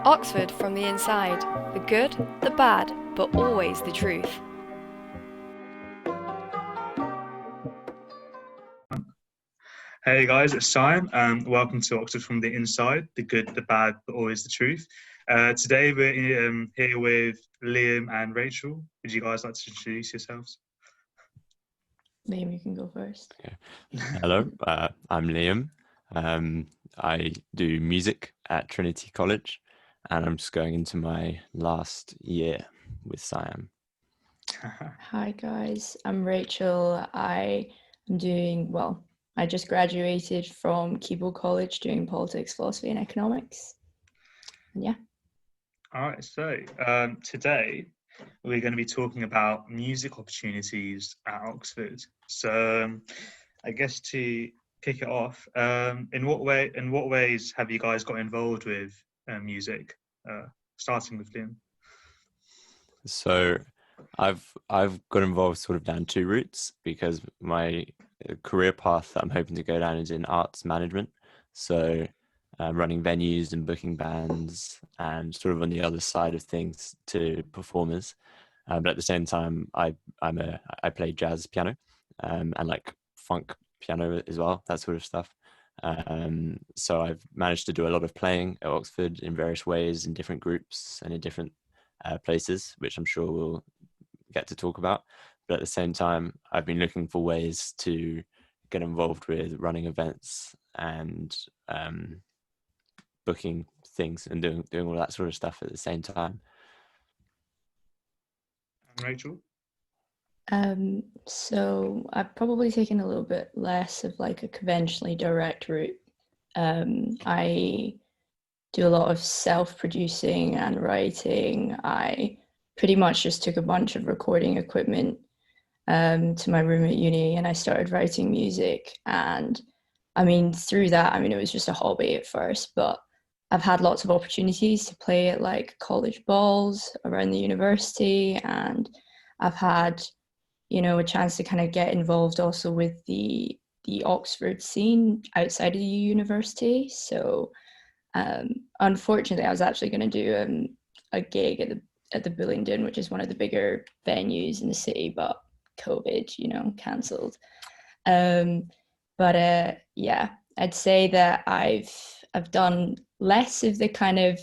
Oxford from the inside. The good, the bad, but always the truth. Hey guys, it's Siam. Welcome to Oxford from the Inside, the good, the bad, but always the truth. Today we're here with Liam and Rachel. Would you guys like to introduce yourselves? Liam, you can go first. Hello, I'm Liam. I do music at Trinity College, and I'm just going into my last year with Siam. Hi guys, I'm Rachel. I just graduated from Keble College doing politics, philosophy and economics. And yeah. All right, so today we're going to be talking about music opportunities at Oxford. So I guess to kick it off, in what ways have you guys got involved with music? Starting with Liam. So I've got involved sort of down two routes because my career path that I'm hoping to go down is in arts management. So running venues and booking bands and sort of on the other side of things to performers. But at the same time, I play jazz piano and like funk piano as well, that sort of stuff. So I've managed to do a lot of playing at Oxford in various ways, in different groups and in different places, which I'm sure we'll get to talk about. But at the same time, I've been looking for ways to get involved with running events and booking things and doing all that sort of stuff at the same time. And Rachel? So I've probably taken a little bit less of like a conventionally direct route. I do a lot of self-producing and writing. I pretty much just took a bunch of recording equipment to my room at uni and I started writing music. And I mean, through that, I mean, it was just a hobby at first, but I've had lots of opportunities to play at like college balls around the university, and I've had, a chance to kind of get involved also with the Oxford scene outside of the university. So unfortunately, I was actually going to do a gig at the Bullingdon, which is one of the bigger venues in the city, but COVID, cancelled. Yeah, I'd say that I've done less of the kind of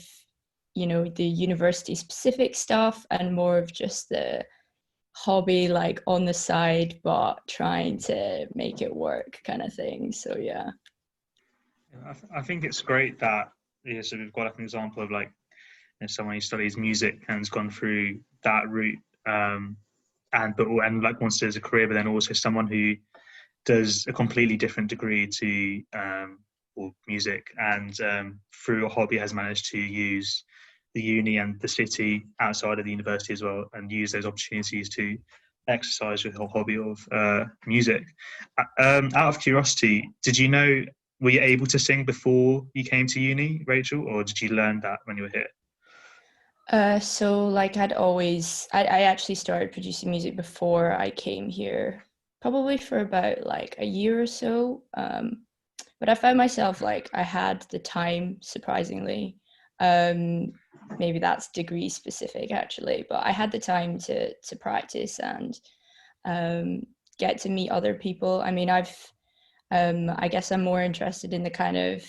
the university specific stuff and more of just the hobby, like on the side, but trying to make it work kind of thing. So yeah. I think it's great that so we've got an example of like someone who studies music and has gone through that route, and like wants to as a career, but then also someone who does a completely different degree to or music and through a hobby has managed to use the uni and the city outside of the university as well and use those opportunities to exercise your whole hobby of music. Out of curiosity, were you able to sing before you came to uni, Rachel, or did you learn that when you were here? So like I actually started producing music before I came here, probably for about like a year or so. But I found myself like I had the time, surprisingly. Maybe that's degree specific actually, but I had the time to practice and get to meet other people. I mean, I guess I'm more interested in the kind of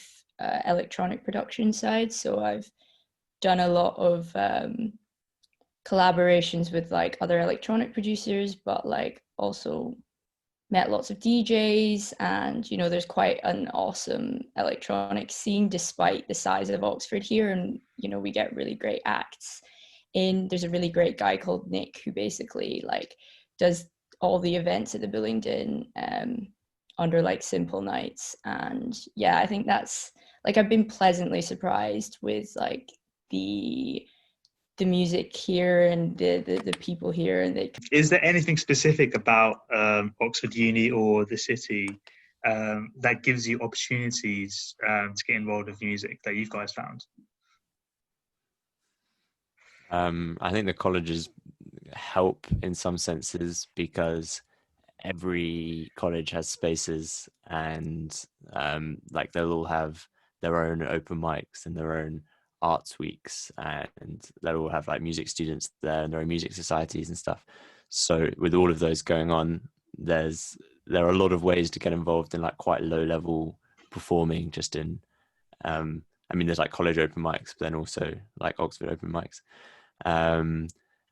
electronic production side, so I've done a lot of collaborations with like other electronic producers, but like also met lots of DJs, and there's quite an awesome electronic scene despite the size of Oxford here, and we get really great acts in. There's a really great guy called Nick who basically like does all the events at the Bullingdon under like simple nights. And yeah, I think that's like I've been pleasantly surprised with like the music here and the people here. And is there anything specific about Oxford Uni or the city that gives you opportunities to get involved with music that you guys found? I think the colleges help in some senses because every college has spaces and like they'll all have their own open mics and their own arts weeks, and they'll all have like music students there and their own music societies and stuff. So with all of those going on, there are a lot of ways to get involved in like quite low level performing, just in I mean, there's like college open mics, but then also like Oxford open mics.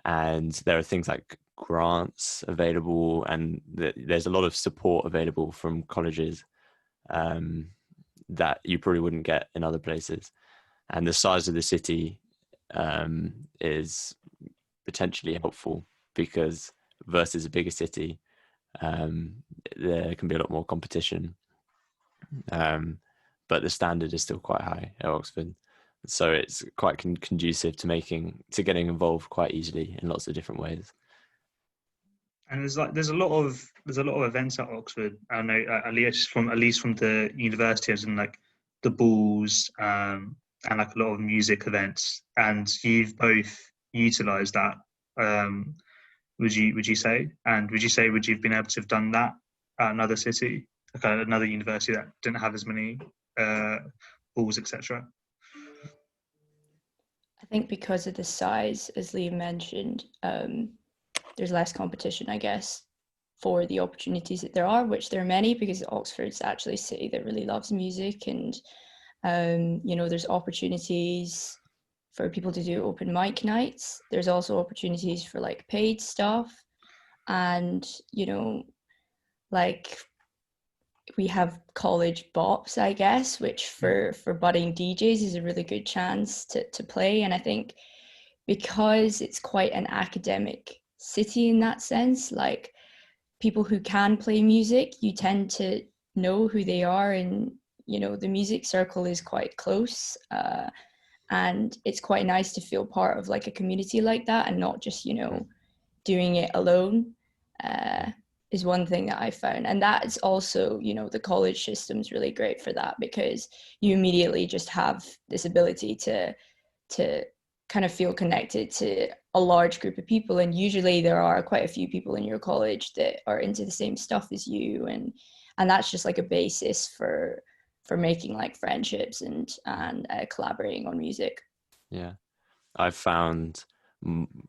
And there are things like grants available, and there's a lot of support available from colleges that you probably wouldn't get in other places. And the size of the city is potentially helpful, because versus a bigger city, there can be a lot more competition. But the standard is still quite high at Oxford. So it's quite conducive to getting involved quite easily in lots of different ways. And there's a lot of events at Oxford. I know at least from the university, as in like the balls and like a lot of music events. And you've both utilised that. Would you say? And would you have been able to have done that at another city, like another university that didn't have as many balls, etc.? I think because of the size, as Liam mentioned, there's less competition, I guess, for the opportunities that there are, which there are many, because Oxford's actually a city that really loves music, and there's opportunities for people to do open mic nights. There's also opportunities for like paid stuff, and like we have college bops, I guess, which for budding DJs is a really good chance to play. And I think because it's quite an academic city in that sense, like people who can play music, you tend to know who they are, and the music circle is quite close, and it's quite nice to feel part of like a community like that, and not just doing it alone, is one thing that I found. And that's also, the college system's really great for that, because you immediately just have this ability to kind of feel connected to a large group of people, and usually there are quite a few people in your college that are into the same stuff as you, and that's just like a basis for making like friendships and collaborating on music. Yeah, I've found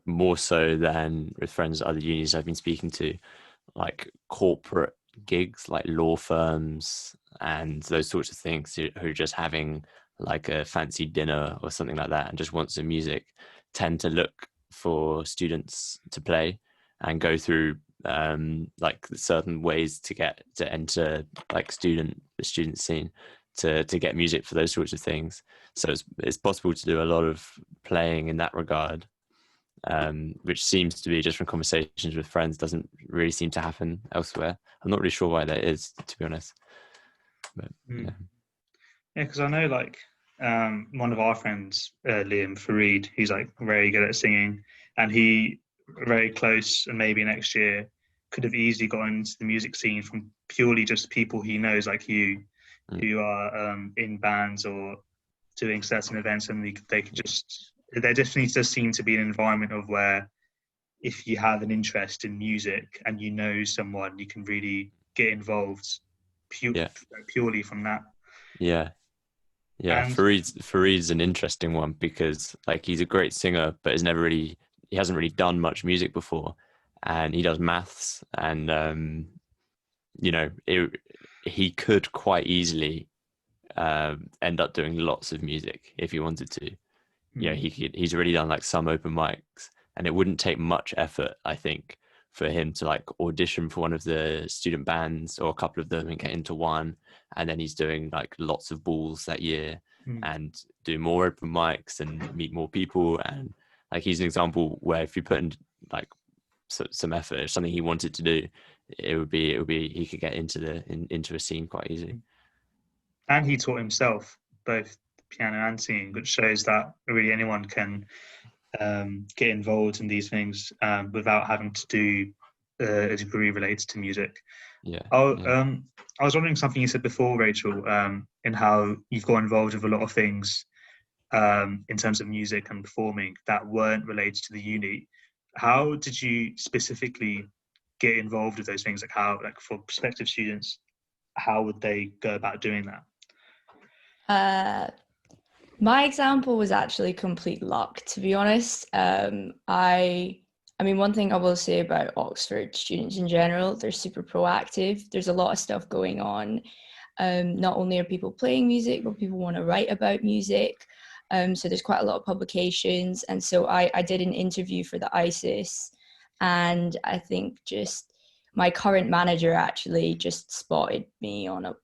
more so than with friends at other unis I've been speaking to, like corporate gigs, like law firms and those sorts of things, who are just having like a fancy dinner or something like that and just want some music, tend to look for students to play and go through like certain ways to get to enter like the student scene to get music for those sorts of things. So it's possible to do a lot of playing in that regard, which seems to be, just from conversations with friends, doesn't really seem to happen elsewhere. I'm not really sure why that is, to be honest. But yeah. Yeah, because I know like one of our friends, Liam Fareed, who's like very good at singing, and he very close, and maybe next year could have easily gotten into the music scene from purely just people he knows, like you, who are in bands or doing certain events, and they could just, there definitely does seem to be an environment of where if you have an interest in music and you know someone, you can really get involved purely from that. Yeah. And Fareed's an interesting one, because like he's a great singer, but he hasn't really done much music before, and he does maths, and he could quite easily end up doing lots of music if he wanted to. He's already done like some open mics, and it wouldn't take much effort, I think, for him to like audition for one of the student bands or a couple of them and get into one, and then he's doing like lots of balls that year and do more open mics and meet more people. And like he's an example where if you put in like some effort, if something he wanted to do, it would be he could get into a scene quite easily. And he taught himself both piano and singing, which shows that really anyone can get involved in these things without having to do a degree related to music. I was wondering something you said before, Rachel, in how you've got involved with a lot of things in terms of music and performing that weren't related to the uni. How did you specifically get involved with those things? Like how, like for prospective students, how would they go about doing that? My example was actually complete luck, to be honest. I mean, one thing I will say about Oxford students in general, they're super proactive. There's a lot of stuff going on. Not only are people playing music, but people want to write about music. So there's quite a lot of publications. And so I did an interview for the ISIS, and I think just my current manager actually just spotted me on a,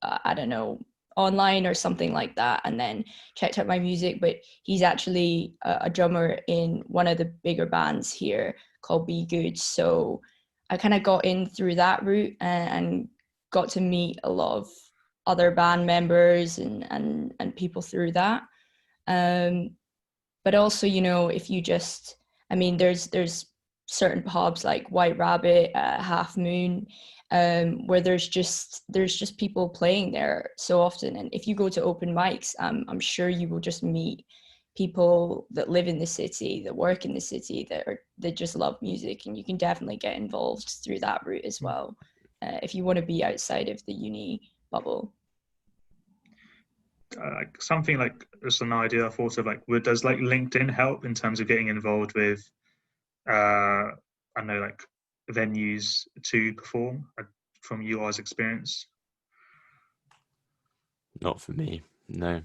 I don't know, online or something like that, and then checked out my music. But he's actually a drummer in one of the bigger bands here called Be Good. So I kind of got in through that route and got to meet a lot of other band members and people through that. Um, but also, you know, if you just, I mean, there's certain pubs like White Rabbit, Half Moon, where there's just people playing there so often. And if you go to open mics, I'm sure you will just meet people that live in the city, that work in the city, that just love music, and you can definitely get involved through that route as well, if you want to be outside of the uni bubble. Like something like just an idea I thought of, like, does like LinkedIn help in terms of getting involved with I know, like, venues to perform, from you guys' experience? Not for me, no.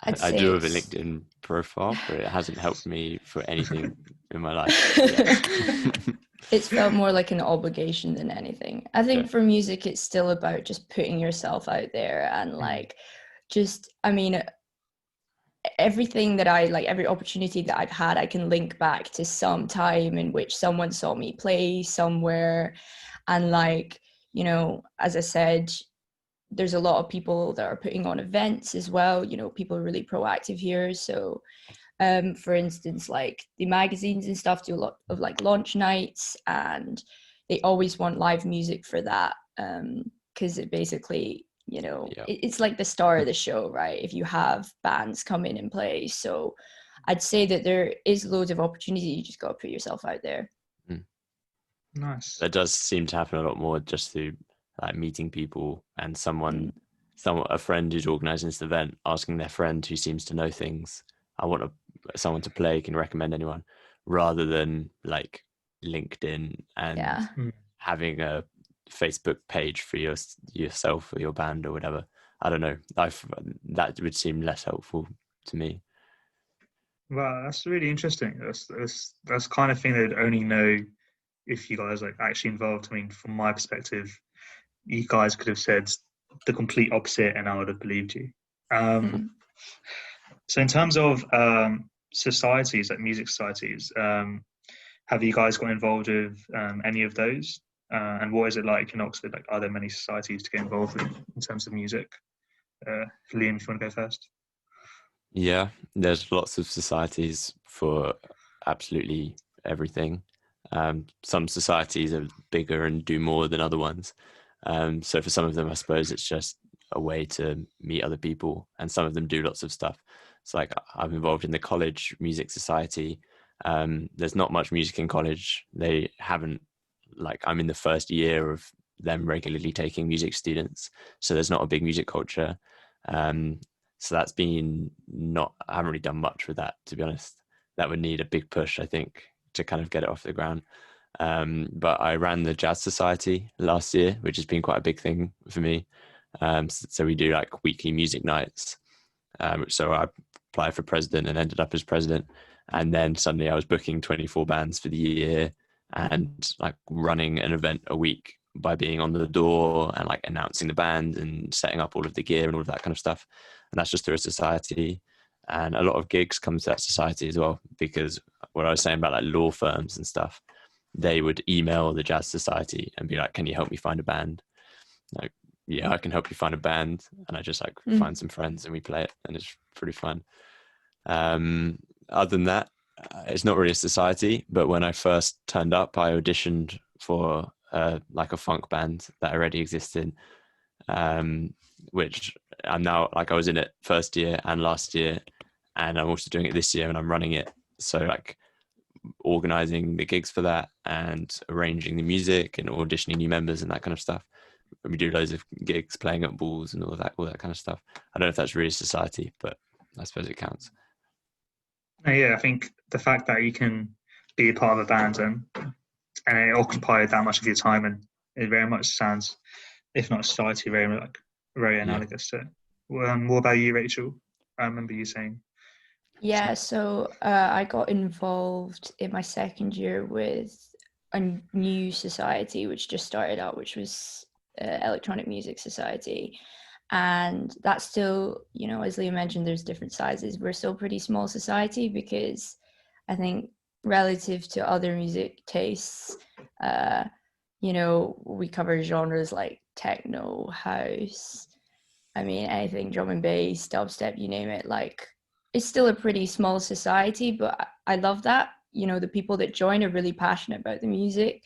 I'd I say do have a it's LinkedIn profile, but it hasn't helped me for anything in my life yet. it's felt more like an obligation than anything. I think Yeah. for music, it's still about just putting yourself out there and like, just, I mean, everything that I like, every opportunity that I've had, I can link back to some time in which someone saw me play somewhere. And like, you know, as I said, there's a lot of people that are putting on events as well. You know, people are really proactive here. So for instance, like the magazines and stuff do a lot of like launch nights, and they always want live music for that, because it basically, you know, Yeah. it's like the star of the show, right? If you have bands come in and play. So I'd say that there is loads of opportunity. You just got to put yourself out there. Nice. That does seem to happen a lot more just through like meeting people and a friend who's organising this event, asking their friend who seems to know things, I want someone to play, can recommend anyone, rather than like LinkedIn and Yeah. having a Facebook page for yourself or your band or whatever. I don't know. That would seem less helpful to me. Wow, that's really interesting. That's kind of thing they'd only know if you guys like actually involved. I mean, from my perspective, you guys could have said the complete opposite, and I would have believed you. So, in terms of societies, like music societies, have you guys got involved with any of those? And what is it like in Oxford? Like, are there many societies to get involved with in terms of music? Liam, if you want to go first. Yeah, there's lots of societies for absolutely everything. Some societies are bigger and do more than other ones. So for some of them, I suppose it's just a way to meet other people, and some of them do lots of stuff. So like I'm involved in the college music society. There's not much music in college. They haven't, like, I'm in the first year of them regularly taking music students, so there's not a big music culture. So that's been not, I haven't really done much with that, to be honest. That would need a big push, I think, to kind of get it off the ground. But I ran the Jazz Society last year, which has been quite a big thing for me. So we do like weekly music nights. So I applied for president and ended up as president. And then suddenly I was booking 24 bands for the year and like running an event a week by being on the door and like announcing the band and setting up all of the gear and all of that kind of stuff. And that's just through a society. And a lot of gigs come to that society as well, because what I was saying about like law firms and stuff, they would email the Jazz Society and be like, can you help me find a band? Like, yeah, I can help you find a band. And I just like find some friends and we play it, and it's pretty fun. Other than that, it's not really a society, but when I first turned up, I auditioned for like a funk band that already existed, which I'm now, like, I was in it first year and last year, and I'm also doing it this year and I'm running it. So like organizing the gigs for that and arranging the music and auditioning new members and that kind of stuff. We do loads of gigs, playing at balls and all that kind of stuff. I don't know if that's really society, but I suppose it counts. Yeah, I think the fact that you can be a part of a band and it occupied that much of your time, and it very much sounds, if not society, very analogous to it. What about you, Rachel? I remember you saying. Yeah, so I got involved in my second year with a new society which just started out, which was Electronic Music Society. And that's still, as Leah mentioned, there's different sizes. We're still a pretty small society because I think relative to other music tastes, we cover genres like techno, house, anything drum and bass, dubstep, you name it. Like, it's still a pretty small society, but I love that. The people that join are really passionate about the music.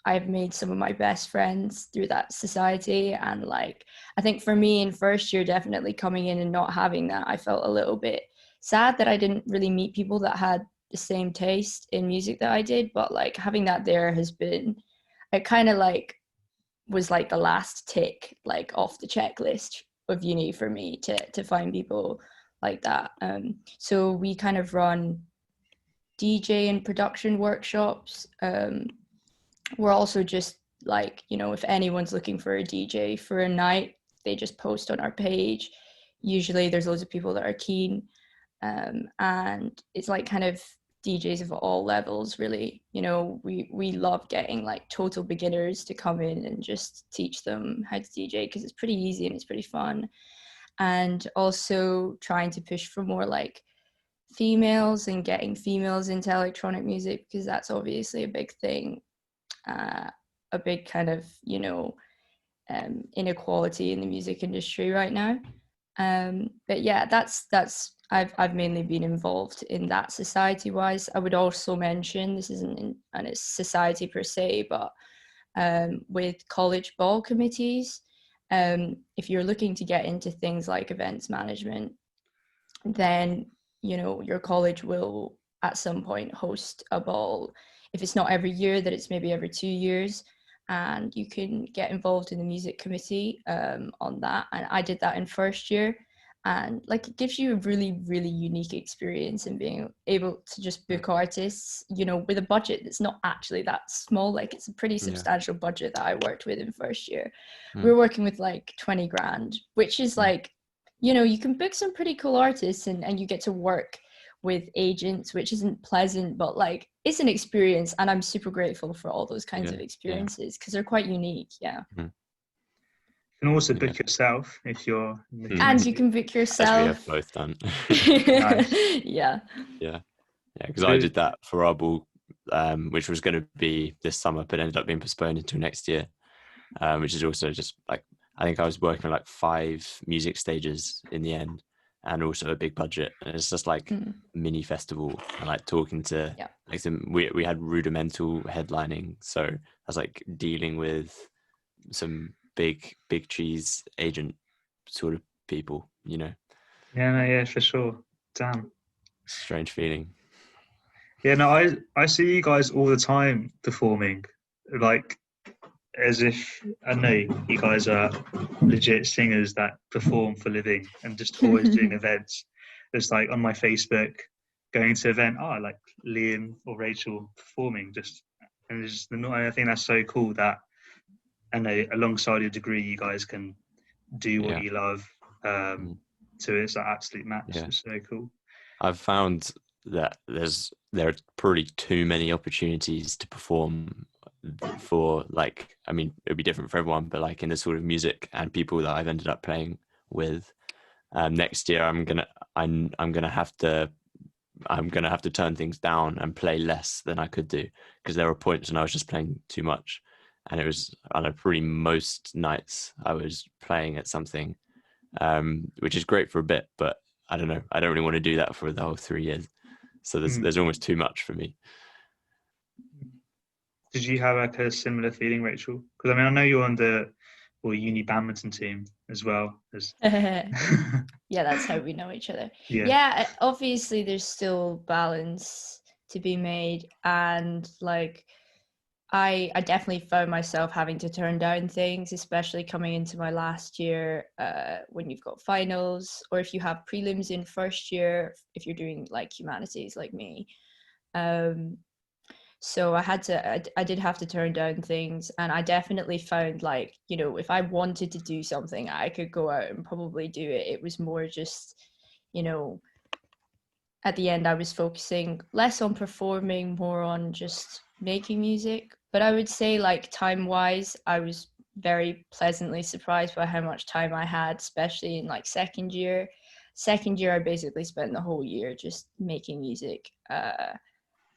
I've made some of my best friends through that society, and like, I think for me in first year, definitely coming in and not having that, I felt a little bit sad that I didn't really meet people that had the same taste in music that I did. But like, having that there has been, it kind of like was like the last tick like off the checklist of uni for me to find people like that. So we kind of run DJ and production workshops. We're also just like, if anyone's looking for a DJ for a night, they just post on our page. Usually there's loads of people that are keen. And it's like kind of DJs of all levels, really. We love getting like total beginners to come in and just teach them how to DJ, because it's pretty easy and it's pretty fun. And also trying to push for more like females and getting females into electronic music, because that's obviously a big thing, a big kind of inequality in the music industry right now. But yeah, that's I've mainly been involved in that society wise. I would also mention, this isn't a society per se, but with college ball committees, if you're looking to get into things like events management, then your college will at some point host a ball. If it's not every year, that it's maybe every 2 years, and you can get involved in the music committee on that. And I did that in first year, and like, it gives you a really, really unique experience in being able to just book artists, with a budget that's not actually that small. Like, it's a pretty substantial budget that I worked with in first year. We were working with like 20 grand, which is like, you can book some pretty cool artists, and you get to work with agents, which isn't pleasant, but like, it's an experience, and I'm super grateful for all those kinds of experiences, because they're quite unique. You can also book yourself if you're in the And you can book yourself. As we have both done. Nice. Yeah, because I did that for our ball, which was going to be this summer but ended up being postponed until next year, which is also just like, I think I was working on like 5 music stages in the end, and also a big budget, and it's just like mini festival, and like talking to like we had Rudimental headlining, so I was like dealing with some big cheese agent sort of people, Yeah, for sure. Damn. Strange feeling. Yeah, no, I see you guys all the time performing, like, as if, I know you guys are legit singers that perform for a living and just always doing events. It's like on my Facebook, going to an event, like Liam or Rachel performing, and I think that's so cool that, I know, alongside your degree, you guys can do what you love to its absolute max. It's so cool. I've found that there are probably too many opportunities to perform for, like, I mean, it'll be different for everyone, but like in the sort of music and people that I've ended up playing with, next year I'm gonna have to turn things down and play less than I could do, because there were points when I was just playing too much, and it was, I don't know, pretty most nights I was playing at something, which is great for a bit, but I don't know, I don't really want to do that for the whole 3 years. So there's almost too much for me. Did you have like a similar feeling, Rachel? Because I mean, I know you're on the uni badminton team as well. Yeah, that's how we know each other. Yeah, obviously there's still balance to be made, and like, I definitely found myself having to turn down things, especially coming into my last year, when you've got finals, or if you have prelims in first year, if you're doing like humanities like me. Um, so I did have to turn down things, and I definitely found, like, if I wanted to do something, I could go out and probably do it. It was more just, you know, at the end I was focusing less on performing, more on just making music. But I would say, like, time wise, I was very pleasantly surprised by how much time I had, especially in like second year. I basically spent the whole year just making music,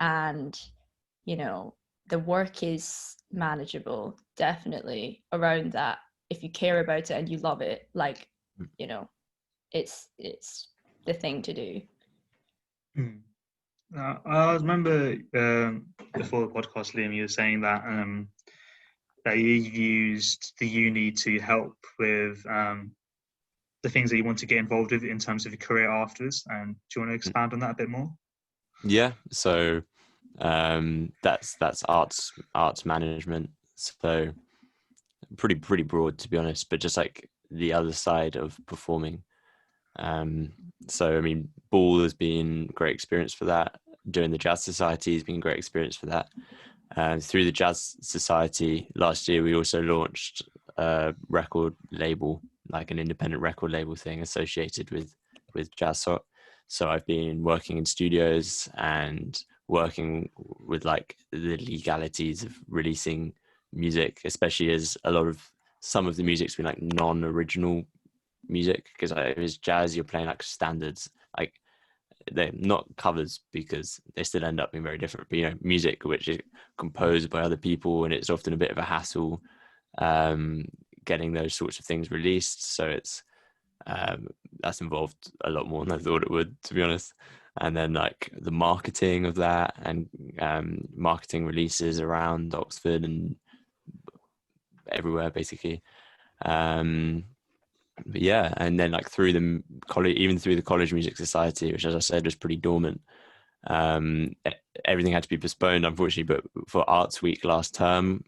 and you know the work is manageable, definitely, around that. If you care about it and you love it, like, you know it's the thing to do. Hmm. I remember before the podcast, Liam, you were saying that you used the uni to help with the things that you want to get involved with in terms of your career afterwards. And do you want to expand on that a bit more? Yeah, so that's arts management. So pretty broad, to be honest, but just like the other side of performing. So I mean, ball has been a great experience for that. Doing the Jazz Society has been a great experience for that. Through the Jazz Society last year, we also launched a record label, like an independent record label thing associated with jazz. So I've been working in studios and working with like the legalities of releasing music, especially as some of the music's been like non-original music, because if it's jazz, you're playing like standards, like they're not covers because they still end up being very different, but music which is composed by other people, and it's often a bit of a hassle getting those sorts of things released. So it's that's involved a lot more than I thought it would, to be honest. And then like the marketing of that, and marketing releases around Oxford and everywhere basically. But yeah, and then like through the college, even through the College Music Society, which, as I said, was pretty dormant. Everything had to be postponed, unfortunately. But for Arts Week last term,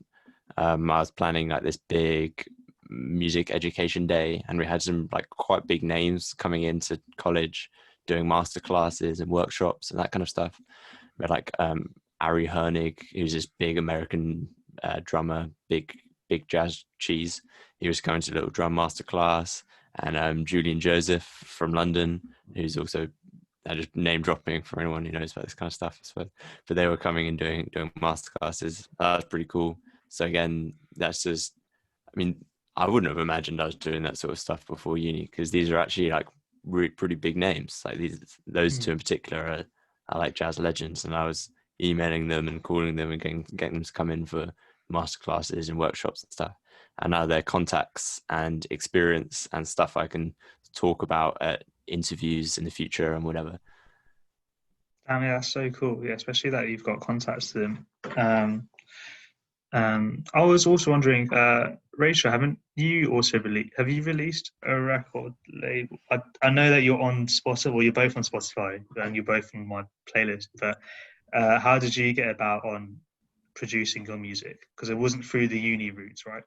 I was planning like this big music education day, and we had some like quite big names coming into college doing master classes and workshops and that kind of stuff. We had like Ari Hernig, who's this big American drummer, big jazz cheese. He was coming to a little drum masterclass, and Julian Joseph from London, who's also just name dropping for anyone who knows about this kind of stuff, I suppose. But they were coming and doing masterclasses. That's pretty cool. So again, that's just, I mean, I wouldn't have imagined I was doing that sort of stuff before uni, because these are actually like pretty big names. Like those two in particular are like jazz legends, and I was emailing them and calling them and getting them to come in for masterclasses and workshops and stuff. And now their contacts and experience and stuff I can talk about at interviews in the future and whatever. Damn, yeah, that's so cool. Yeah, especially that you've got contacts to them. I was also wondering, Rachel, have you released a record label? I know that you're on Spotify, or you're both on Spotify, and you're both on my playlist. But how did you get about on producing your music? Because it wasn't through the uni routes, right?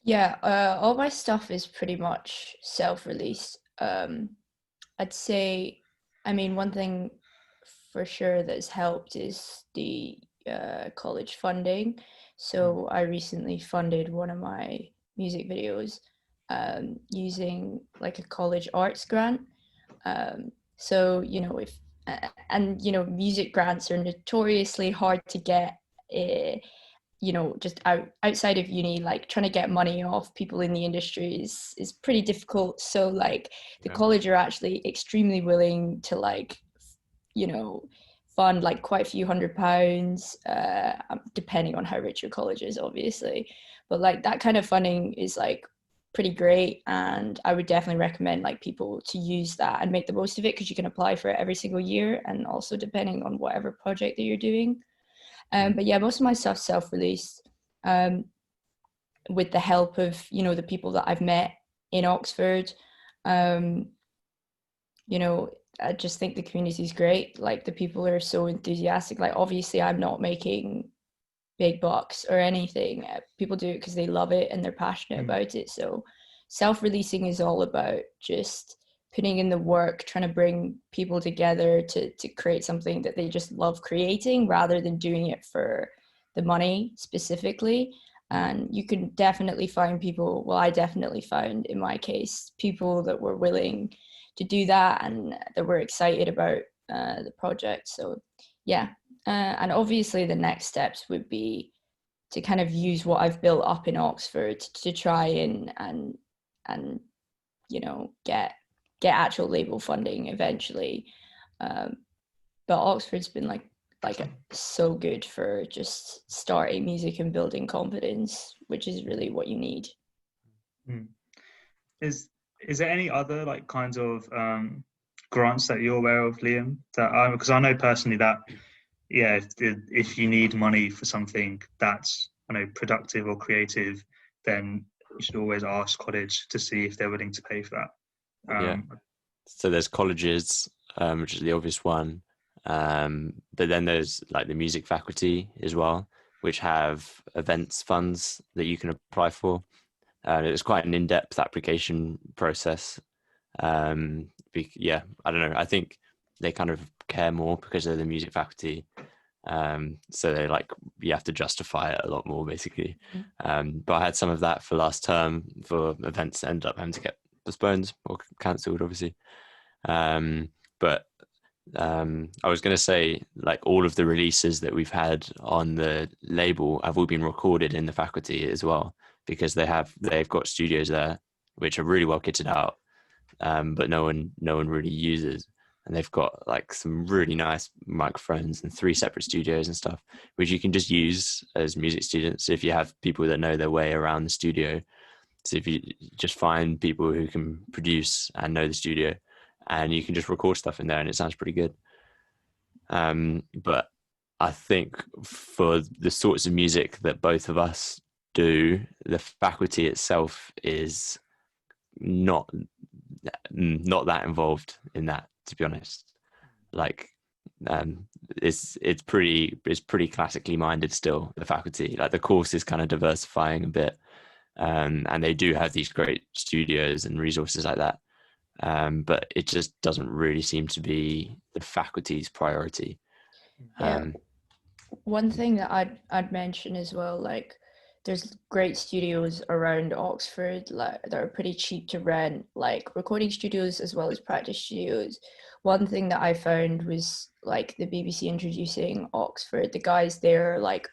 Yeah, all my stuff is pretty much self-released. I'd say, I mean, one thing for sure that's helped is the college funding. So I recently funded one of my music videos using like a college arts grant. So, if and music grants are notoriously hard to get. Just outside of uni, like trying to get money off people in the industry is pretty difficult. So like the Yeah. college are actually extremely willing to, like, you know fund like quite a few £100, depending on how rich your college is, obviously. But like that kind of funding is like pretty great, and I would definitely recommend like people to use that and make the most of it, because you can apply for it every single year, and also depending on whatever project that you're doing. But yeah, most of my stuff's self-released, um, with the help of the people that I've met in Oxford. Um, I just think the community is great. Like, the people are so enthusiastic. Like, obviously, I'm not making big bucks or anything. People do it because they love it and they're passionate about it. So self-releasing is all about just putting in the work, trying to bring people together to create something that they just love creating rather than doing it for the money specifically. And you can definitely find people, well, I definitely found in my case, people that were willing to do that and that were excited about the project. So yeah. And obviously the next steps would be to kind of use what I've built up in Oxford to try and you know, get actual label funding eventually. But Oxford's been like so good for just starting music and building confidence, which is really what you need. Is there any other like kinds of grants that you're aware of, Liam? That because I know personally that if you need money for something that's productive or creative, then you should always ask college to see if they're willing to pay for that. So there's colleges, which is the obvious one. But then there's like the music faculty as well, which have events funds that you can apply for. It's quite an in-depth application process. I don't know. I think they kind of care more because they're the music faculty. So they you have to justify it a lot more basically. But I had some of that for last term for events that ended up having to get postponed or cancelled, obviously. But I was going to say, like, all of the releases that we've had on the label have all been recorded in the faculty as well, because they've got studios there which are really well kitted out, but no one really uses. And they've got like some really nice microphones and 3 separate studios and stuff, which you can just use as music students if you have people that know their way around the studio. So if you just find people who can produce and know the studio, and you can just record stuff in there and it sounds pretty good. But I think for the sorts of music that both of us do, the faculty itself is not that involved in that, to be honest. Like, it's pretty classically minded still, the faculty. Like, the course is kind of diversifying a bit, and they do have these great studios and resources like that. But it just doesn't really seem to be the faculty's priority. One thing that I'd mention as well, like, there's great studios around Oxford that are pretty cheap to rent, like recording studios as well as practice studios. One thing that I found was like the BBC Introducing Oxford, the guys there are like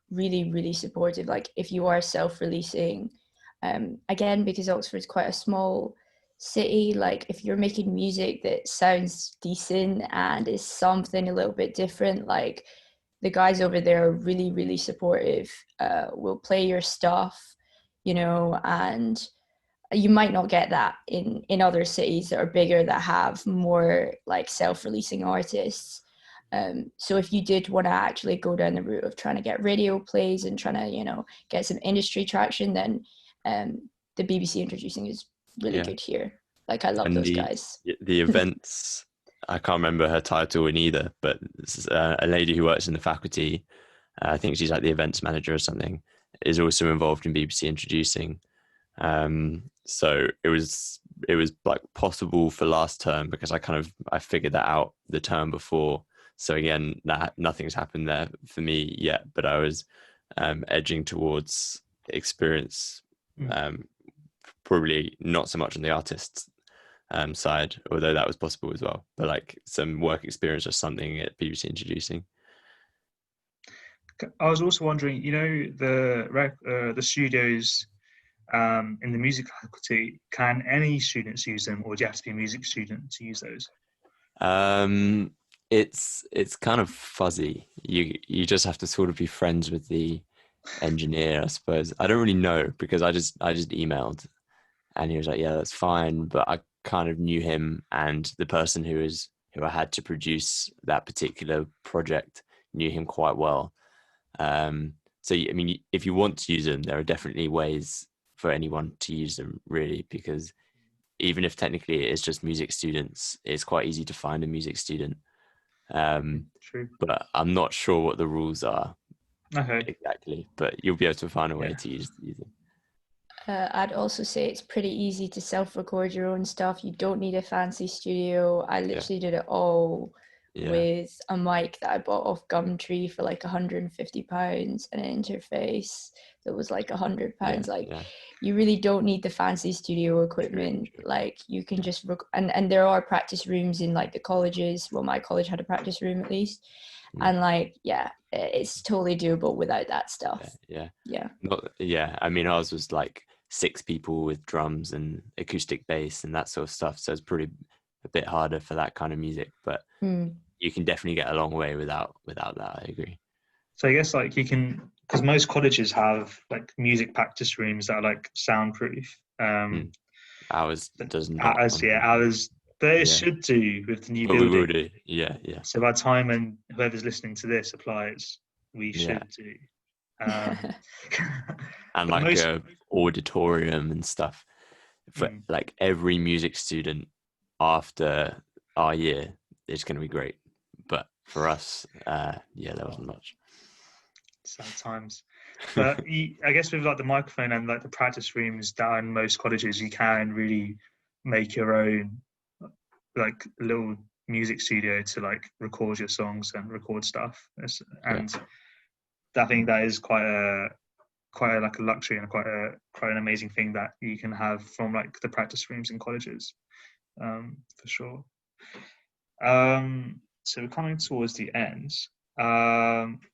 really, really supportive. Like, if you are self-releasing, again, because Oxford's quite a small city, like if you're making music that sounds decent and is something a little bit different, like, the guys over there are really, really supportive, will play your stuff, you know, and you might not get that in other cities that are bigger, that have more like self-releasing artists. So if you did want to actually go down the route of trying to get radio plays and trying to, you know, get some industry traction, then the BBC Introducing is really good here. Like, I love those guys. The events, I can't remember her title in either, but this is a lady who works in the faculty. I think she's like the events manager or something, is also involved in BBC Introducing. So it was like possible for last term, because I figured that out the term before. So again, nothing's happened there for me yet, but I was edging towards experience, probably not so much on the artist's side, although that was possible as well, but like some work experience or something at BBC Introducing. I was also wondering, you know, the studios in the music faculty, can any students use them, or do you have to be a music student to use those? It's kind of fuzzy. You just have to sort of be friends with the engineer, I suppose. I don't really know, because I just emailed and he was like, yeah, that's fine, but I kind of knew him, and the person who I had to produce that particular project knew him quite well. So I mean, if you want to use them, there are definitely ways for anyone to use them, really, because even if technically it is just music students, it's quite easy to find a music student. True. But I'm not sure what the rules are. Okay. exactly, but you'll be able to find a way Yeah. to use them. I'd also say it's pretty easy to self-record your own stuff. You don't need a fancy studio. I literally did it all Yeah, with a mic that I bought off Gumtree for like £150, and an interface that was like £100. yeah, Like, yeah. you really don't need the fancy studio True, equipment. true. Like, you can Yeah. just and there are practice rooms in like the colleges. Well, my college had a practice room at least, Mm. and like, yeah, it's totally doable without that stuff. Yeah. Yeah. Yeah. I mean, ours was like 6 people with drums and acoustic bass and that sort of stuff. So it's pretty a bit harder for that kind of music, but Mm. you can definitely get a long way without that. I agree. So I guess like you can, because most colleges have like music practice rooms that are like soundproof. Mm. Ours But does not. ours they Yeah, should do with the new but we will building. do. Yeah, yeah, So by the time when whoever's listening to this applies, we yeah. should do. Um, And but like most, a auditorium and stuff for mm, like every music student after our year is going to be great. But for us, yeah, there wasn't much. sad times. But I guess with like the microphone and like the practice rooms down in most colleges, you can really make your own like little music studio to like record your songs and record stuff. Yeah, And I think that is quite a like a luxury and quite an amazing thing that you can have from like the practice rooms in colleges, for sure. So we're coming towards the end.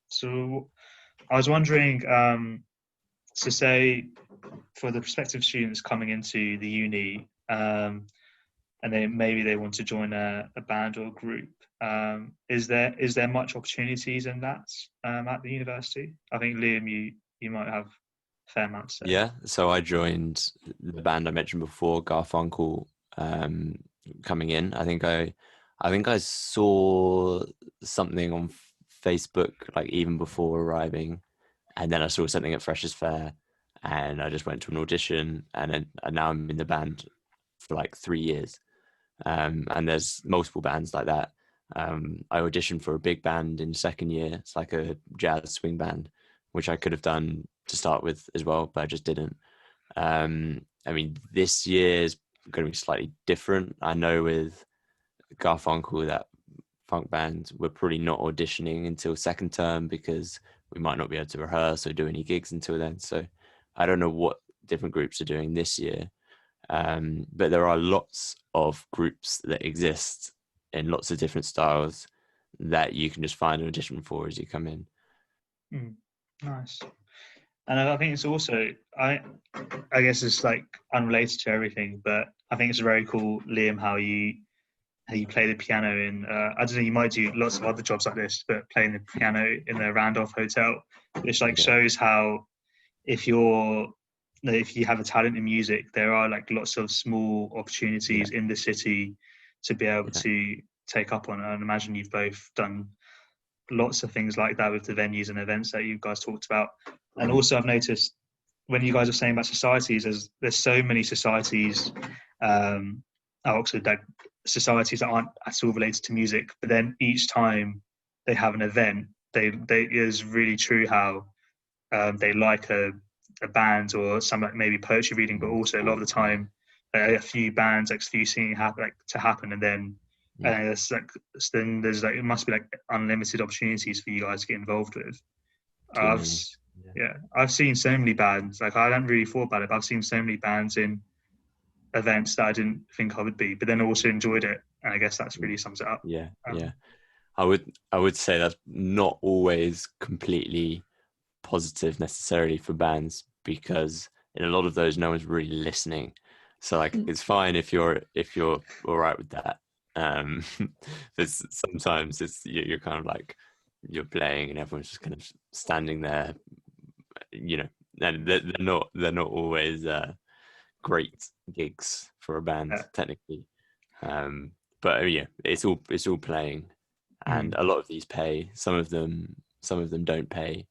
So I was wondering, to say for the prospective students coming into the uni, and maybe they want to join a band or a group. Is there much opportunities in that at the university? I think Liam, you might have a fair amount to say. yeah. So I joined the band I mentioned before, Garfunkel, coming in. I think I saw something on Facebook like even before arriving, and then I saw something at Freshers Fair, and I just went to an audition, and now I'm in the band for like 3 years. And there's multiple bands like that. I auditioned for a big band in second year. It's like a jazz swing band, which I could have done to start with as well, but I just didn't. I mean, this year is going to be slightly different. I know with Garfunkel, that funk band, we're probably not auditioning until second term because we might not be able to rehearse or do any gigs until then. So I don't know what different groups are doing this year. But there are lots of groups that exist in lots of different styles that you can just find an audition for as you come in. Nice. And I think it's also I guess it's like unrelated to everything, but I think it's very cool, Liam, how you play the piano in. I don't know, you might do lots of other jobs like this, but playing the piano in the Randolph Hotel, which like Yeah. shows how if you have a talent in music, there are like lots of small opportunities in the city to be able Yeah. to take up on. And I imagine you've both done lots of things like that with the venues and events that you guys talked about. And also I've noticed when you guys are saying about societies, there's so many societies at Oxford, that societies that aren't at all related to music, but then each time they have an event, they it is really true how they like a band or some like maybe poetry reading, but also a lot of the time a few bands, like a few singing to happen, and then it's like then there's like it must be like unlimited opportunities for you guys to get involved with. Too I've many. yeah, I've seen so many bands. Like I hadn't really thought about it, but I've seen so many bands in events that I didn't think I would be, but then also enjoyed it. And I guess that's really sums it up. Yeah, Um, yeah. I would say that's not always completely positive necessarily for bands because in a lot of those no one's really listening. So like it's fine if you're all right with that. There's sometimes you're kind of like you're playing and everyone's just kind of standing there, and they're not always great gigs for a band yeah. technically. But yeah, it's all playing, and a lot of these pay. Some of them don't pay.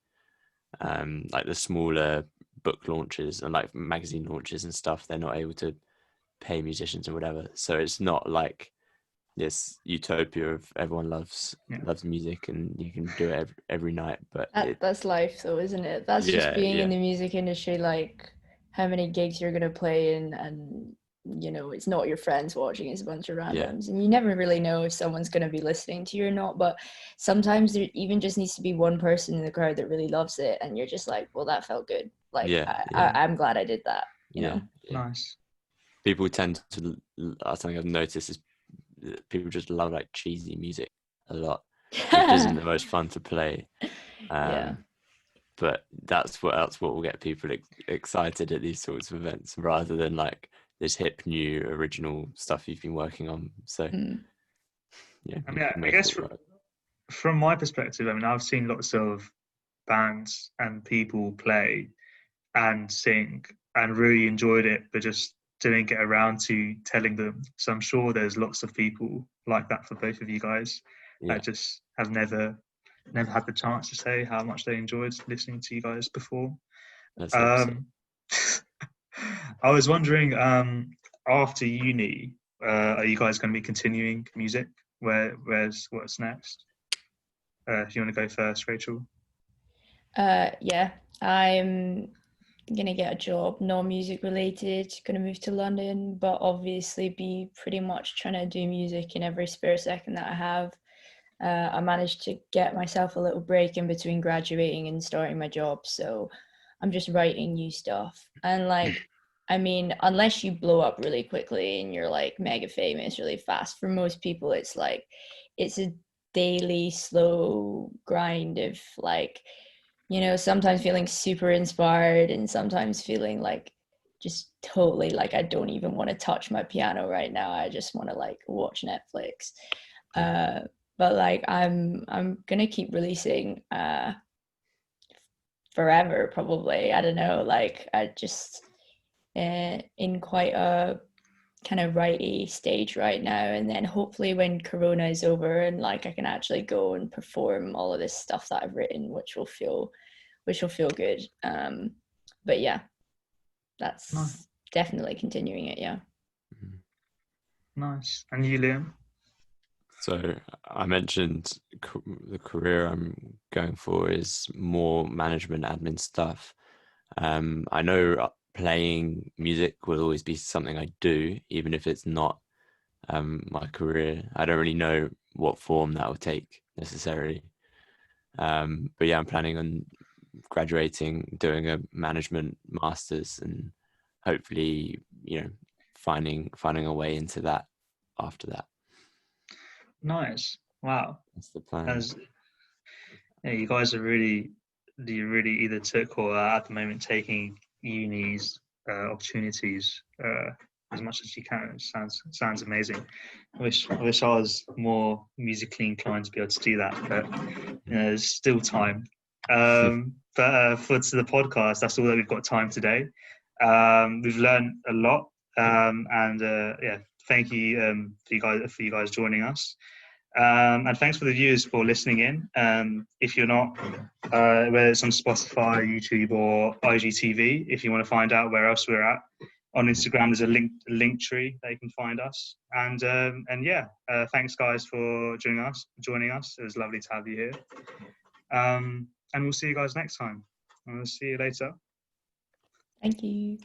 Like the smaller book launches and like magazine launches and stuff, they're not able to pay musicians or whatever. So it's not like this utopia of everyone loves music and you can do it every night, but That's life though, isn't it? That's just being in the music industry, like how many gigs you're gonna play and you know, it's not your friends watching, it's a bunch of randoms, and you never really know if someone's gonna be listening to you or not. But sometimes there even just needs to be one person in the crowd that really loves it, and you're just like, well, that felt good. Like I'm glad I did that. You know. Nice. People tend to. Something I've noticed is people just love like cheesy music a lot, which isn't the most fun to play. But that's what will get people excited at these sorts of events, rather than like this hip new original stuff you've been working on. So I mean, I guess from my perspective, I mean, I've seen lots of bands and people play and sing and really enjoyed it, but just didn't get around to telling them. So I'm sure there's lots of people like that for both of you guys that just have never had the chance to say how much they enjoyed listening to you guys perform. I was wondering, after uni, are you guys going to be continuing music? What's next? If you want to go first, Rachel. I'm gonna get a job, non-music related, gonna move to London, but obviously be pretty much trying to do music in every spare second that I have. I managed to get myself a little break in between graduating and starting my job, so I'm just writing new stuff. And like, I mean, unless you blow up really quickly and you're like mega famous really fast, for most people it's like it's a daily slow grind of like, you know, sometimes feeling super inspired and sometimes feeling like just totally like I don't even want to touch my piano right now. I just want to like watch Netflix. But like I'm gonna keep releasing forever probably. I don't know. Like I just in quite a kind of righty stage right now, and then hopefully when Corona is over and like I can actually go and perform all of this stuff that I've written, which will feel good. But yeah, that's definitely continuing it. Yeah. Nice. And you, Liam? So I mentioned the career I'm going for is more management admin stuff. I know playing music will always be something I do, even if it's not my career. I don't really know what form that will take necessarily. But yeah, I'm planning on graduating, doing a management master's, and hopefully, you know, finding a way into that after that. Nice. Wow. That's the plan. You guys are really either took or are at the moment taking uni's opportunities as much as you can. It sounds amazing. I wish I was more musically inclined to be able to do that, but there's still time. But for the podcast, that's all that we've got time today. We've learned a lot, and thank you for you guys joining us. And thanks for the viewers for listening in. If you're not, whether it's on Spotify, YouTube, or IGTV, if you want to find out where else we're at, on Instagram there's a link tree that you can find us. And thanks guys for joining us. It was lovely to have you here. And we'll see you guys next time. I'll see you later. Thank you.